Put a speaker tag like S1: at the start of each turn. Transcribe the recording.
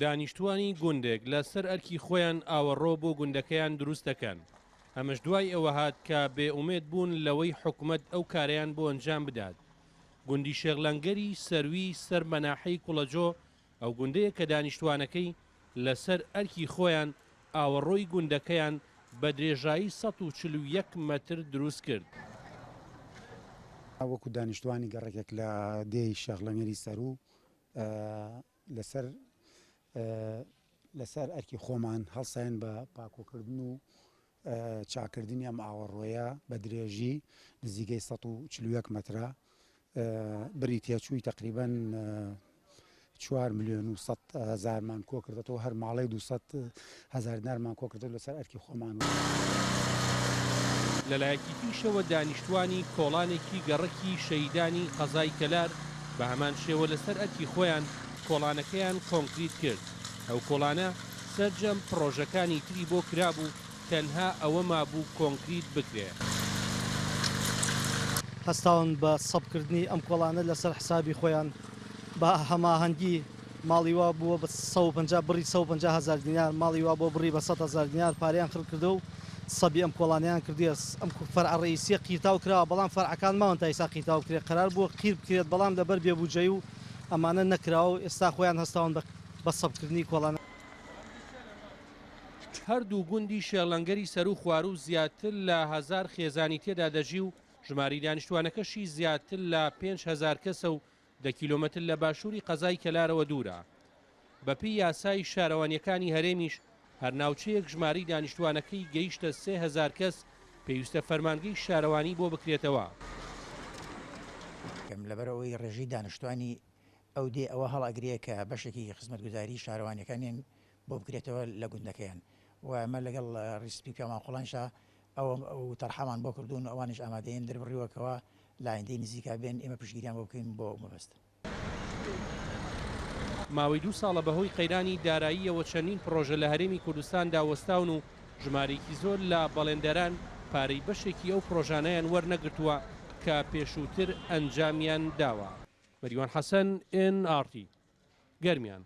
S1: دانیشتوانی گوندێک لەسەر ئەرکی خۆیان ئاوەڕۆ بۆ گوندەکەیان دروست دەکەن. ئەمەش دوای ئەوە هات کە بێئومێد بوون لەوەی حکوومەت ئەو کارەیان بۆ ئەنجام بدات. گوندی شێغلەنگەری سەروی سەر بەناحەی کوڵەجۆ ئەو گوندەیە کە دانیشتوانەکەی لەسەر ئەرکی خۆیان ئاوەڕۆی گوندەکەیان بە درێژایی 141 مەتر دروست کرد.
S2: وەکو دانیشتوانی گەڕێکێک لە دێی شێغلەنگەری سەرو لەسەر ئەرکی خۆمان هەڵساین بە پاکۆکردن و چاکردنی ئەم ئاوەڕۆیە بە درێژی نزیکەی 141 مەترە بری تێچووی تقریباً 4,100,000مان کۆ کردێتەوە هەر ماڵی 200,000 دینارمان کۆ کردێت لەسەر ئەرکی خۆمان.
S1: لەلایەکی تریشەوە دانیشتوانی کۆڵانێکی گەڕەکی شەیدانی قەزای کەلار بە هەمان شێوە لەسەر ئەرکی خۆیان کۆڵانەکەیان کۆنکریت کرد. ئەو کۆڵانە سەرجەم پرۆژەکانی تری بۆ کرابوو تەنها ئەوە مابوو کۆنکریت بکرێت.
S3: هەستاون بە سەبکردنی ئەم کۆڵانە لەسەر حسابی خۆیان بە هەماهەنگی ماڵی وا بووە بە 150 بڕی 150,000 دینار ماڵی وا بۆ بڕی بە 100,000 دینار پاریان خڕ کردو و سەبی ئەم کۆڵانیان کردی ئەم فەرع ڕئیسیە قیرتاو کراوە بەڵام فەرعەکان ماوەن تا ئێستا قیرتاو کرێت قەرار بووە قیر بکرێت بەڵام لەبەر بێبوجەی و ئەمانە نەکراوە و ئێستا خۆیان هەستاون بە سەبکردنی کۆڵانە.
S1: هەردوو گوندی شێغلەنگەری سەر و خوارو زیاتر لە 1000 خێزانی تێدا دەژی و ژماری دانیشتوانەکەشی زیاتر لە 5,000 کەسە و 10 کیلۆمەتر لە باشووری قەزای کەلارەوە دوورە. بەپێی یاسای شارەوانیەکانی هەرێمیش هەر ناوچەیەک ژماری دانیشتوانەکەی گەیشتە 3,000 کەس پێویستە فەرمانگەی شارەوانی بۆ بکرێتەوە.
S4: لەبەرەوەی ڕێژەی دانیشتوانی ئەو دێ ئەوە هەڵئەگرێ کە بەشێکی خزمەتگوزاری شارەوانیەکانیان بۆ بکرێتەوە لە گوندەکەیان و ئەمە لەگەڵ ڕیسپی پیامان قوڵانشا ئەو تەرحەمان بۆ کردوون ئەوانش ئامادەیان دەربڕیوەکەوە لایەندەی نزیکا بێن ئێمە پشتگیریان بۆ بکەین بۆ مەبەست.
S1: ماوەی 2 ساڵە بەهۆی قەیرانی داراییەوە چەندین پرۆژە لە هەرێمی کوردستان داوەستاون و ژمارەیەکی زۆر لە بەڵێندەران پارەی بەشێکی ئەو پرۆژانەیان وەرنەگرتووە کە پێشووتر ئەنجامیان داوە. مەریوان حەسەن NRT گەرمیان.